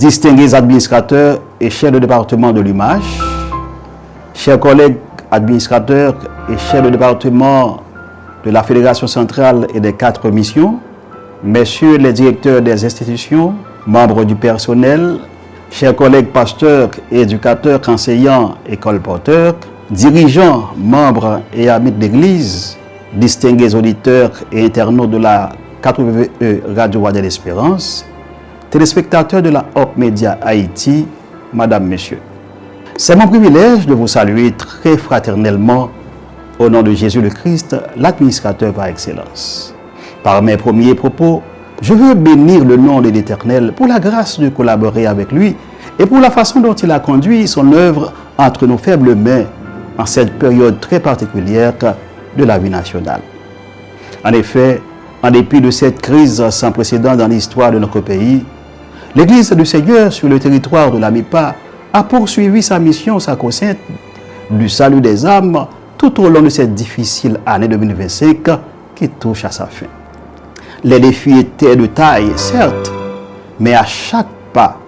distingués administrateurs et chefs de département de l'UMAH, chers collègues administrateurs et chefs de département de la Fédération centrale et des 4 missions, messieurs les directeurs des institutions, membres du personnel, chers collègues pasteurs et éducateurs, enseignants et colporteurs, dirigeants, membres et amis de l'Église, distingués auditeurs et internautes de la 4WE Radio Voix de l'Espérance, téléspectateurs de la Hop Média Haïti, Madame, Messieurs. C'est mon privilège de vous saluer très fraternellement au nom de Jésus le Christ, l'administrateur par excellence. Par mes premiers propos, je veux bénir le nom de l'Éternel pour la grâce de collaborer avec lui et pour la façon dont il a conduit son œuvre entre nos faibles mains en cette période très particulière de la vie nationale. En effet, en dépit de cette crise sans précédent dans l'histoire de notre pays, l'Église du Seigneur sur le territoire de la MIPA a poursuivi sa mission sacro-sainte du salut des âmes tout au long de cette difficile année 2025 qui touche à sa fin. Les défis étaient de taille, certes, mais à chaque pas,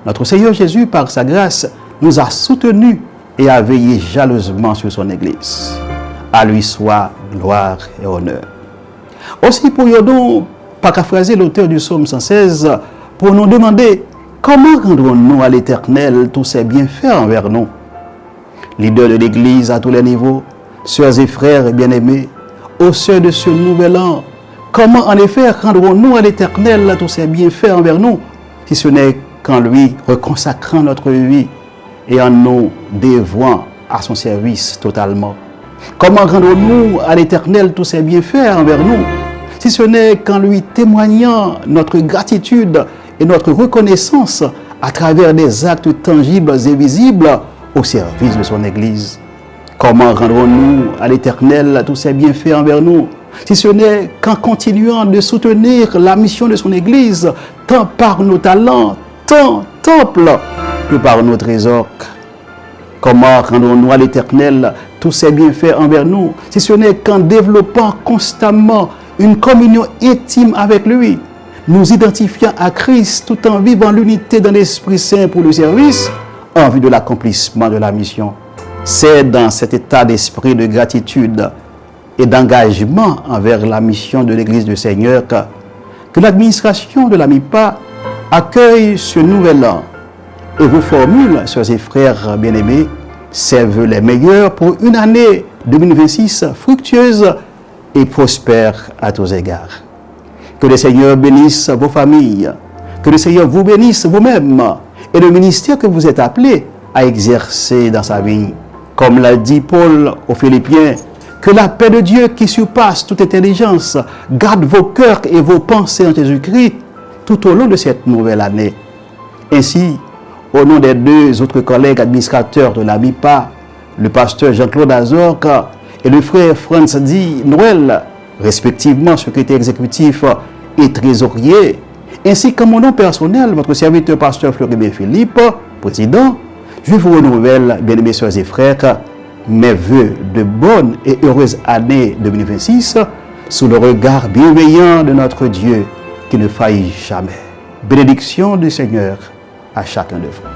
notre Seigneur Jésus, par sa grâce, nous a soutenus et a veillé jalousement sur son Église. À lui soit gloire et honneur. Aussi pourrions-nous paraphraser l'auteur du psaume 116 pour nous demander comment rendrons-nous à l'Éternel tous ses bienfaits envers nous. Leaders de l'Église à tous les niveaux, sœurs et frères bien-aimés, aux sœurs de ce nouvel an, comment en effet rendrons-nous à l'Éternel tous ses bienfaits envers nous, si ce n'est qu'en lui reconsacrant notre vie et en nous dévouant à son service totalement. Comment rendrons-nous à l'Éternel tous ses bienfaits envers nous, si ce n'est qu'en lui témoignant notre gratitude et notre reconnaissance à travers des actes tangibles et visibles au service de son Église. Comment rendrons-nous à l'Éternel tous ses bienfaits envers nous, si ce n'est qu'en continuant de soutenir la mission de son Église, tant par nos talents, tant temples, que par nos trésors. Comment rendrons-nous à l'Éternel tous ses bienfaits envers nous, si ce n'est qu'en développant constamment une communion intime avec lui, nous identifiant à Christ tout en vivant l'unité dans l'Esprit Saint pour le service, en vue de l'accomplissement de la mission. C'est dans cet état d'esprit de gratitude et d'engagement envers la mission de l'Église du Seigneur que l'administration de la MIPA accueille ce nouvel an et vous formule, sœurs et frères bien-aimés, ses vœux les meilleurs pour une année 2026 fructueuse et prospère à tous égards. Que le Seigneur bénisse vos familles, que le Seigneur vous bénisse vous-même et le ministère que vous êtes appelés à exercer dans sa vie. Comme l'a dit Paul aux Philippiens, que la paix de Dieu qui surpasse toute intelligence garde vos cœurs et vos pensées en Jésus-Christ tout au long de cette nouvelle année. Ainsi, au nom des 2 autres collègues administrateurs de la MIPA, le pasteur Jean-Claude Azorc et le frère Franz Di Noël, respectivement secrétaire exécutif et trésorier, ainsi qu'en mon nom personnel, votre serviteur pasteur Floribert Philippe, président, je vous renouvelle, bien-aimés sœurs et frères, mes vœux de bonne et heureuse année 2026 sous le regard bienveillant de notre Dieu qui ne faillit jamais. Bénédiction du Seigneur à chacun de vous.